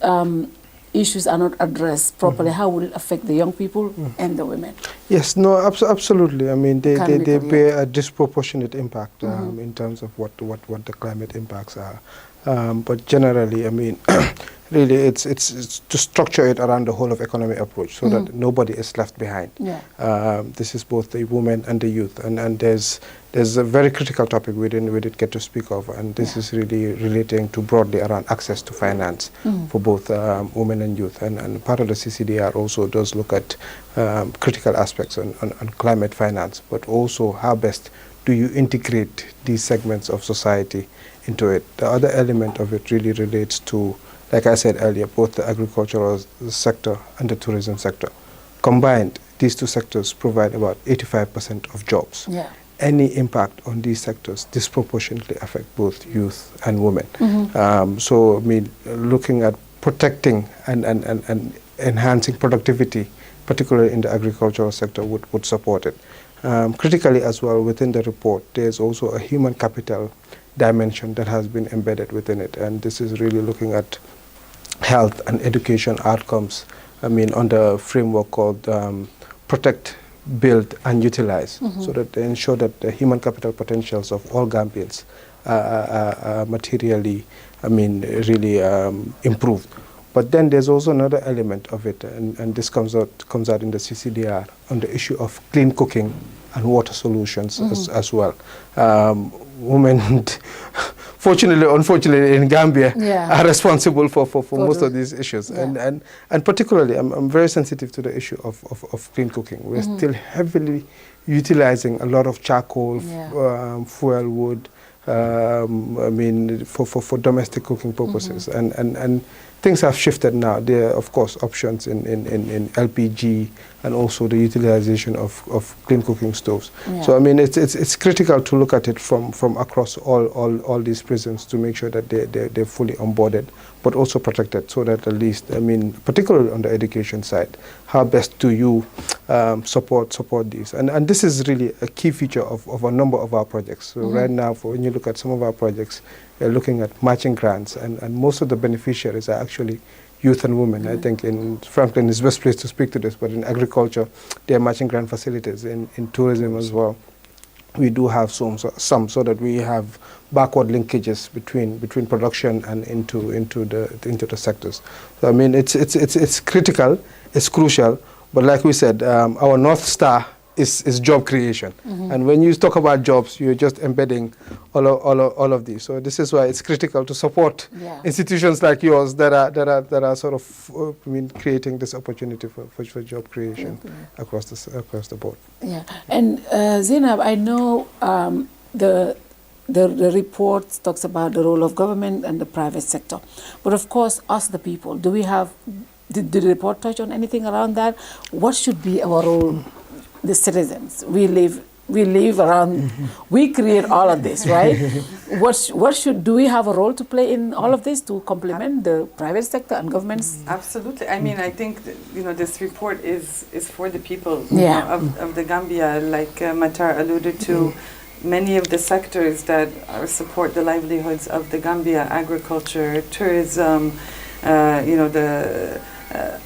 issues are not addressed properly, how will it affect the young people and the women? Yes, no, absolutely. I mean, they bear a disproportionate impact in terms of what the climate impacts are. But generally, I mean, really, it's to structure it around the whole of economy approach so that nobody is left behind. Yeah. This is both the women and the youth, and there's a very critical topic we didn't get to speak of, and this is really relating to broadly around access to finance for both women and youth. And part of the CCDR also does look at critical aspects on climate finance, but also how best do you integrate these segments of society into it. The other element of it really relates to, like I said earlier, both the agricultural sector and the tourism sector. Combined, these two sectors provide about 85% of jobs. Yeah. Any impact on these sectors disproportionately affect both youth and women. So, I mean, looking at protecting and enhancing productivity, particularly in the agricultural sector, would support it. Critically as well, within the report, there's also a human capital dimension that has been embedded within it, and this is really looking at health and education outcomes, I mean, on the framework called Protect, Build and Utilize, so that they ensure that the human capital potentials of all Gambians are materially, I mean, really improved. But then there's also another element of it, and this comes out in the CCDR on the issue of clean cooking and water solutions as well. Women, fortunately, unfortunately, in Gambia, are responsible for most of these issues, and particularly, I'm very sensitive to the issue of clean cooking. We're still heavily utilizing a lot of charcoal, fuel wood, I mean, for domestic cooking purposes, and things have shifted now. There are, of course, options in LPG and also the utilization of clean cooking stoves. Yeah. So, I mean, it's critical to look at it from across all these prisons to make sure that they're fully onboarded, but also protected, so that at least, I mean, particularly on the education side, how best do you support these? And this is really a key feature of a number of our projects. So right now, when you look at some of our projects, we're looking at matching grants, and most of the beneficiaries are actually youth and women. I think Franklin is best placed to speak to this, but in agriculture, there are matching grant facilities. In tourism as well, we do have some, so that we have backward linkages between production and into the sectors. So, I mean, it's critical, it's crucial, but like we said, our North Star is job creation. And when you talk about jobs, you're just embedding all of these. So this is why it's critical to support institutions like yours that are sort of creating this opportunity for job creation across the board. Yeah, and Zainab, I know the report talks about the role of government and the private sector, but of course, us the people, do we have? Did the report touch on anything around that? What should be our role, the citizens? We live around, we create all of this, right? Do we have a role to play in all of this to complement the private sector and governments? Absolutely. I mean, I think this report is for the people of the Gambia, like Matar alluded to. Many of the sectors that support the livelihoods of the Gambia, agriculture, tourism, the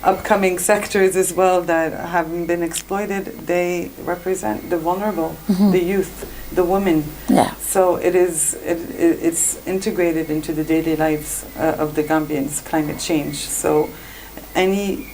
upcoming sectors as well that haven't been exploited, they represent the vulnerable, the youth, the women. Yeah. So it's integrated into the daily lives of the Gambians, climate change. So any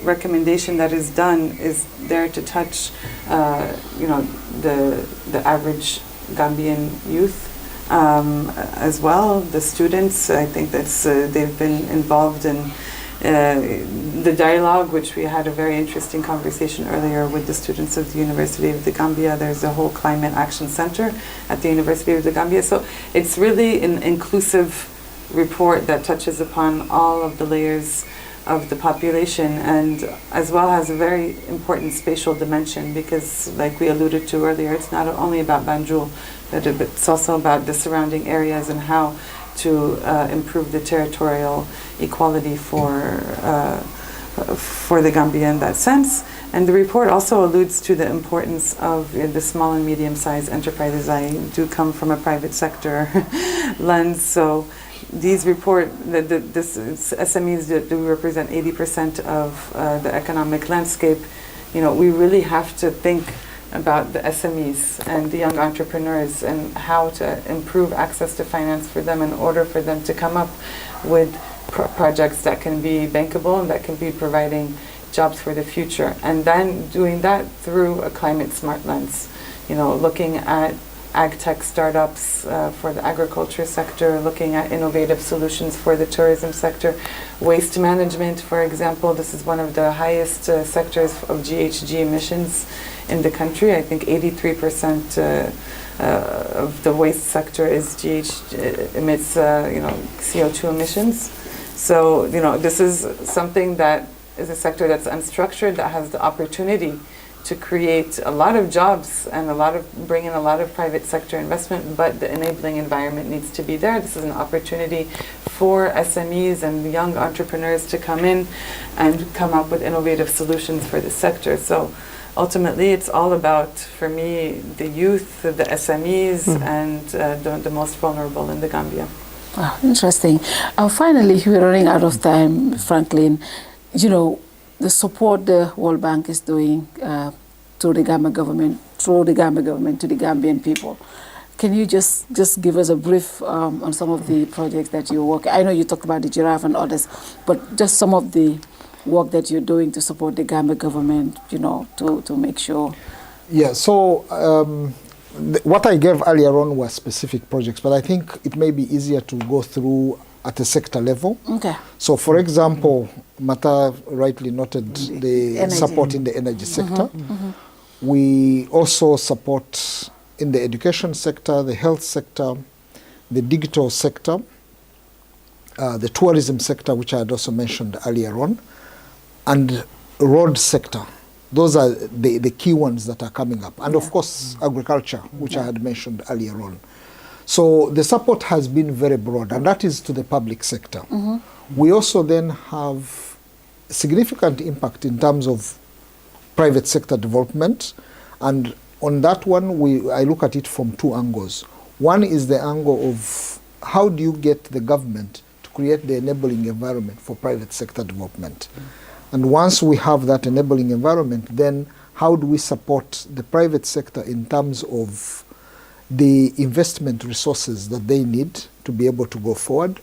recommendation that is done is there to touch, the average Gambian youth. As well, the students, I think they've been involved in the dialogue, which we had a very interesting conversation earlier with the students of the University of the Gambia. There's a whole Climate Action Center at the University of the Gambia. So it's really an inclusive report that touches upon all of the layers of the population, and as well has a very important spatial dimension, because like we alluded to earlier, it's not only about Banjul, but it's also about the surrounding areas and how to improve the territorial equality for the Gambia in that sense. And the report also alludes to the importance of the small and medium-sized enterprises. I do come from a private sector lens, so these this SMEs do represent 80% of the economic landscape. We really have to think about the SMEs and the young entrepreneurs and how to improve access to finance for them in order for them to come up with projects that can be bankable and that can be providing jobs for the future. And then doing that through a climate smart lens, looking at ag-tech startups for the agriculture sector, looking at innovative solutions for the tourism sector, waste management, for example. This is one of the highest sectors of GHG emissions in the country. I think 83% of the waste sector emits CO2 emissions. So this is something that is a sector that's unstructured, that has the opportunity to create a lot of jobs and bring in a lot of private sector investment, but the enabling environment needs to be there. This is an opportunity for SMEs and young entrepreneurs to come in and come up with innovative solutions for the sector. So ultimately, it's all about, for me, the youth, the SMEs, and the most vulnerable in the Gambia. Wow, interesting. Finally, we're running out of time, Franklin. The support the World Bank is doing through the Gambia government to the Gambian people. Can you just give us a brief on some of the projects that you work? I know you talked about the giraffe and others, but just some of the work that you're doing to support the Gambia government, to make sure. Yeah, so what I gave earlier on were specific projects, but I think it may be easier to go through at a sector level. Okay. So, for example, Mata rightly noted the support in the energy sector. We also support in the education sector, the health sector, the digital sector, the tourism sector, which I had also mentioned earlier on, and road sector. Those are the key ones that are coming up. And of course, agriculture, which I had mentioned earlier on. So the support has been very broad, and that is to the public sector. We also then have significant impact in terms of private sector development. And on that one, I look at it from two angles. One is the angle of how do you get the government to create the enabling environment for private sector development. And once we have that enabling environment, then how do we support the private sector in terms of the investment resources that they need to be able to go forward,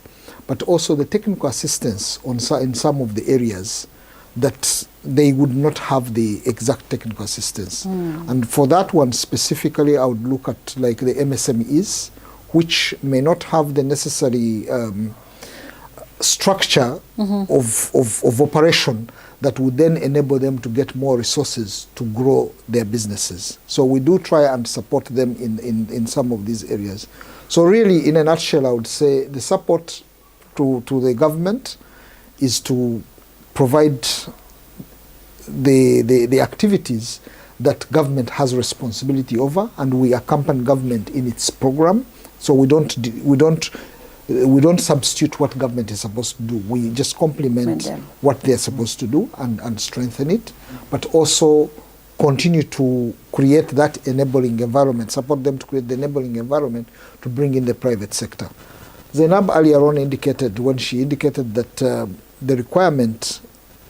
but also the technical assistance in some of the areas that they would not have the exact technical assistance. And for that one specifically, I would look at like the MSMEs, which may not have the necessary structure of operation that would then enable them to get more resources to grow their businesses. So we do try and support them in some of these areas. So really, in a nutshell, I would say the support to the government is to provide the activities that government has responsibility over, and we accompany government in its program. So we don't substitute what government is supposed to do. We just complement what they're supposed to do and strengthen it, but also continue to create that enabling environment, support them to create the enabling environment to bring in the private sector. Zainab earlier on indicated, when she indicated that the requirement,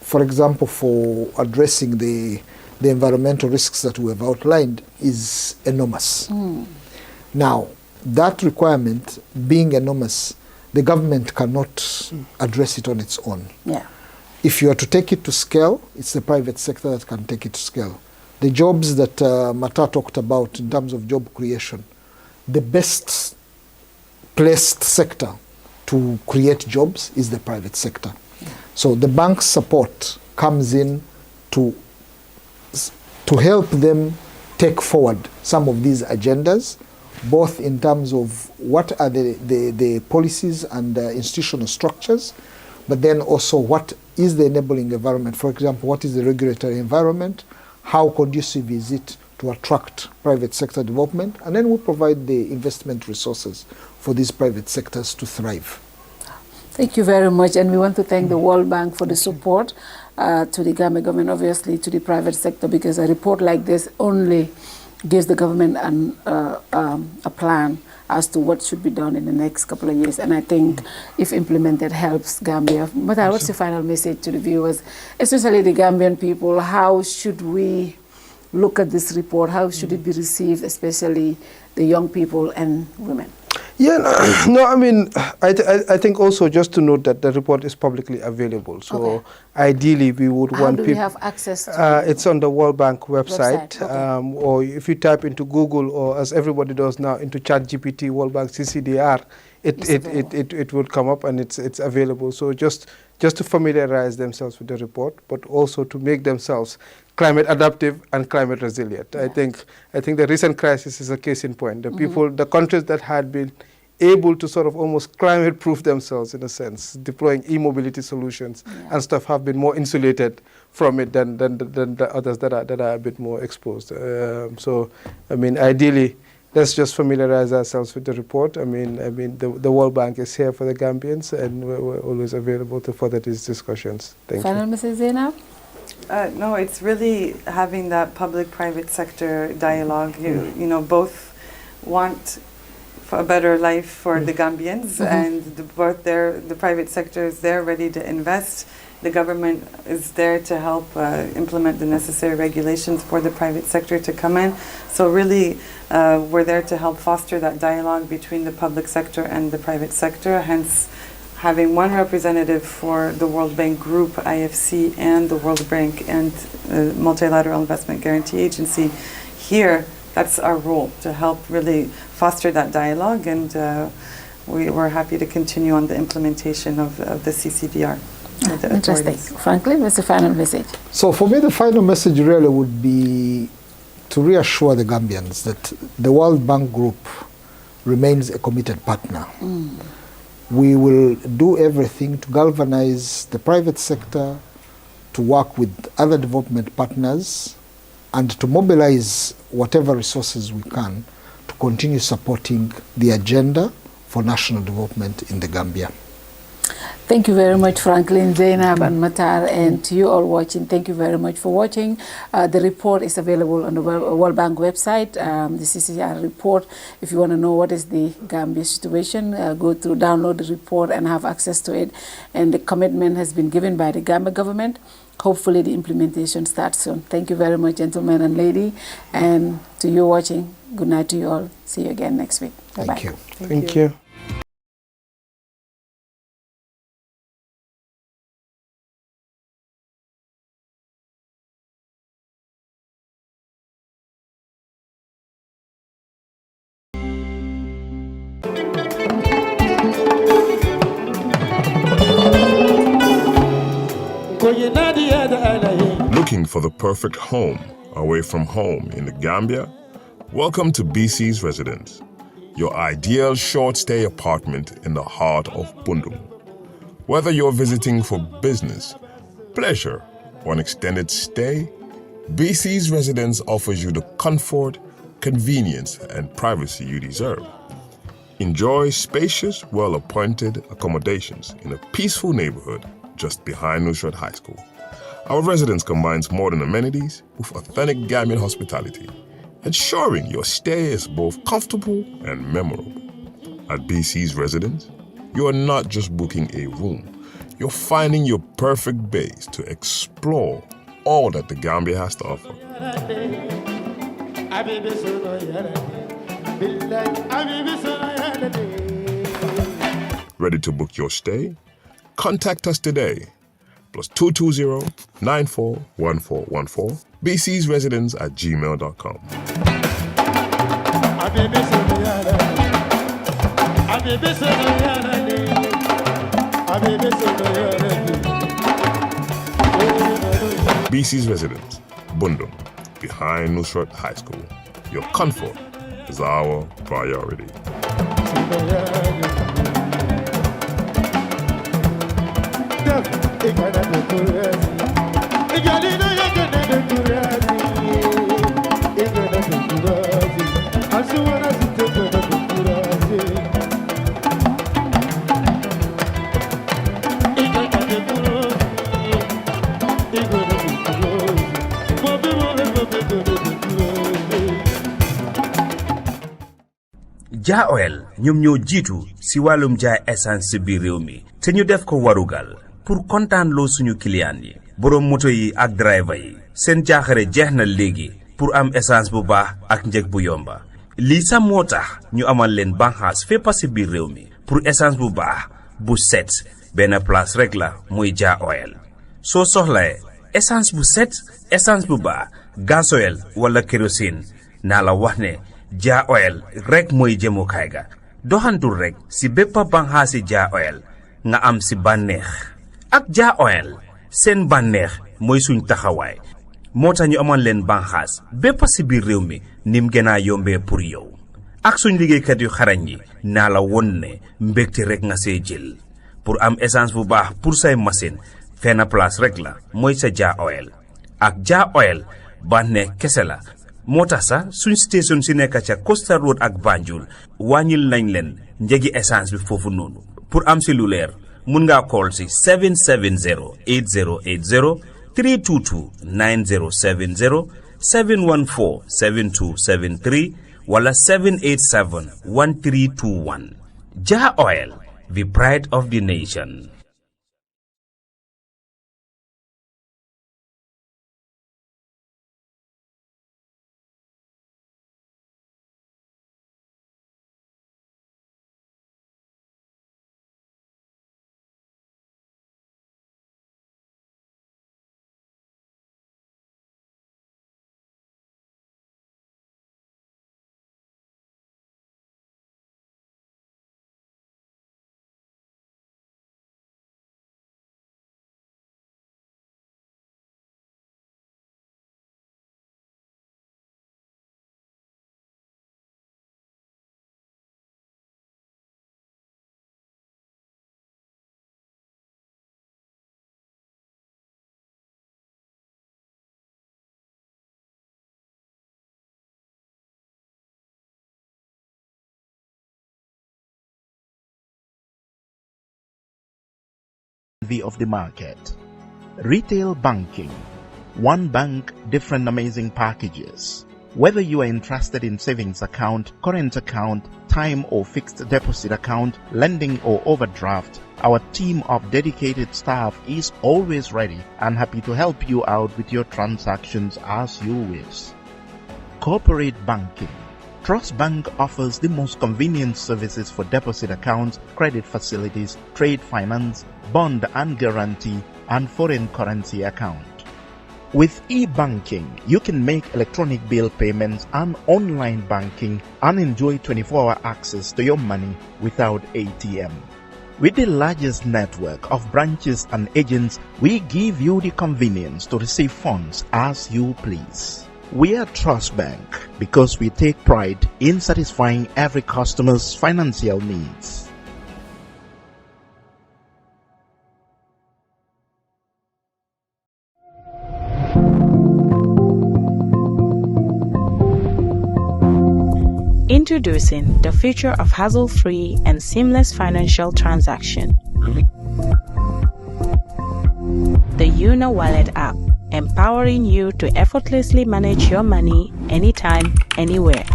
for example, for addressing the environmental risks that we have outlined is enormous. Now, that requirement being enormous, the government cannot address it on its own. If you are to take it to scale, it's the private sector that can take it to scale. The jobs that Mata talked about in terms of job creation, the best placed sector to create jobs is the private sector. So the bank's support comes in to help them take forward some of these agendas, both in terms of what are the policies and institutional structures, but then also what is the enabling environment. For example, what is the regulatory environment? How conducive is it to attract private sector development? And then we provide the investment resources for these private sectors to thrive. Thank you very much, and we want to thank the World Bank for the support to the Gambia government, obviously to the private sector, because a report like this only gives the government a plan as to what should be done in the next couple of years. And I think if implemented, helps Gambia. But what's the final message to the viewers, especially the Gambian people? How should we look at this report? How should it be received, especially the young people and women? Yeah, no, I mean, I think also just to note that the report is publicly available. So ideally, we would want people. How do we have access to it? It's on the World Bank website, or if you type into Google, or as everybody does now, into ChatGPT, World Bank CCDR, it would come up and it's available. So just to familiarize themselves with the report, but also to make themselves climate adaptive and climate resilient. Yeah. I think the recent crisis is a case in point. The countries that had been able to sort of almost climate proof themselves in a sense, deploying e-mobility solutions and stuff, have been more insulated from it than the others that are a bit more exposed. So, I mean, ideally, let's just familiarize ourselves with the report. I mean, the World Bank is here for the Gambians, and we're always available to further these discussions. Thank you. Final, Mrs. Zainab? No, it's really having that public-private sector dialogue. You know, both want for a better life for the Gambians, and the private sector is there ready to invest. The government is there to help implement the necessary regulations for the private sector to come in. So really, we're there to help foster that dialogue between the public sector and the private sector, hence having one representative for the World Bank Group, IFC, and the World Bank and Multilateral Investment Guarantee Agency here. That's our role, to help really foster that dialogue, and we're happy to continue on the implementation of the CCDR. Interesting. Frankly, what's the final message? So for me, the final message really would be to reassure the Gambians that the World Bank Group remains a committed partner. We will do everything to galvanize the private sector, to work with other development partners, and to mobilize whatever resources we can to continue supporting the agenda for national development in the Gambia. Thank you very much, Franklin, Zainab, and Matar, and to you all watching. Thank you very much for watching. The report is available on the World Bank website, the CCR report. If you want to know what is the Gambia situation, go to download the report and have access to it. And the commitment has been given by the Gambia government. Hopefully the implementation starts soon. Thank you very much, gentlemen and lady. And to you watching, good night to you all. See you again next week. Bye-bye. Thank you. Thank you. Looking for the perfect home away from home in the Gambia? Welcome to BC's Residence, your ideal short-stay apartment in the heart of Bundung. Whether you're visiting for business, pleasure, or an extended stay, BC's Residence offers you the comfort, convenience, and privacy you deserve. Enjoy spacious, well-appointed accommodations in a peaceful neighborhood just behind Nusrat High School. Our residence combines modern amenities with authentic Gambian hospitality, ensuring your stay is both comfortable and memorable. At BC's Residence, you are not just booking a room, you're finding your perfect base to explore all that the Gambia has to offer. Ready to book your stay? Contact us today. +220 941414 BC's Residence at gmail.com. BC's Residence, Bundung, behind Nusrat High School. Your comfort is our priority. Ja Oil ñoom ñoo jiitu si wàllum jaay essence si biir réew mi te ñu def ko warugal pour kontaan loo suñu client yi borom moto yi ak driver yi seen jaaxare jeex na léegi pour am essence bu baax ak njëg bu yomba lii sax moo tax ñu amal leen banxaas fépp si biir réew mi pour essence bu baax bu set benn place rek la muy Ja Oil soo soxlae essence bu set essence bu baax gasoil wala kérosine naa la wax ne Ja Oil rek mooy jëmukaay ga doxantul rek si bépp banxaasi Ja Oil nga am si bànneex ak Ja Oil seen bànneex mooy suñ taxawaay moo tax ñu amal leen banxaas bépp si biir réew mi nim gën a yombee pour yow ak suñ liggéeykat yu xarañ yi naa la won ne mbégte rek nga see jël pour am essence bu baax pour say machine fenn place rek la mooy sa Ja Oil ak Ja Oil bànneex kese la moo tax sax suñ station si nekk ca Costa Road ak Banjul wàññil nañ leen njëgi essence bi foofu noonu pour am si lu leer mun ngaa call si 770 8080 322 9070 714 7273 wala 787 1321 Ja Oil, the pride of the nation. Of the market. Retail banking. One bank, different amazing packages. Whether you are interested in savings account, current account, time or fixed deposit account, lending or overdraft, our team of dedicated staff is always ready and happy to help you out with your transactions as you wish. Corporate banking. Trust Bank offers the most convenient services for deposit accounts, credit facilities, trade finance, bond and guarantee, and foreign currency account. With e-banking, you can make electronic bill payments and online banking and enjoy 24-hour access to your money without ATM. With the largest network of branches and agents, we give you the convenience to receive funds as you please. We are Trust Bank because we take pride in satisfying every customer's financial needs. Introducing the future of hassle-free and seamless financial transaction. The Una Wallet app, empowering you to effortlessly manage your money anytime, anywhere.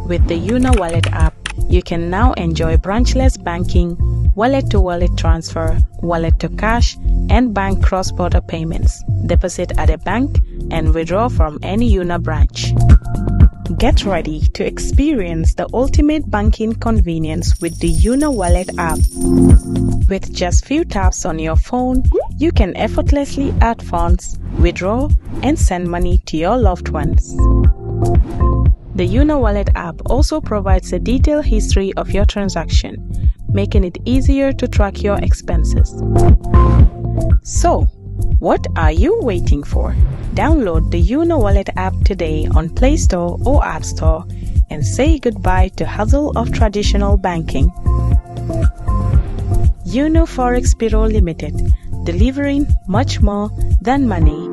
With the Una Wallet app, you can now enjoy branchless banking, wallet-to-wallet transfer, wallet-to-cash, and bank cross-border payments. Deposit at a bank and withdraw from any Una branch. Get ready to experience the ultimate banking convenience with the Una Wallet app. With just few taps on your phone, you can effortlessly add funds, withdraw, and send money to your loved ones. The Una Wallet app also provides a detailed history of your transaction, making it easier to track your expenses. So, what are you waiting for? Download the Una Wallet app today on Play Store or App Store and say goodbye to hassle of traditional banking. Uno Forex Bureau Limited, delivering much more than money.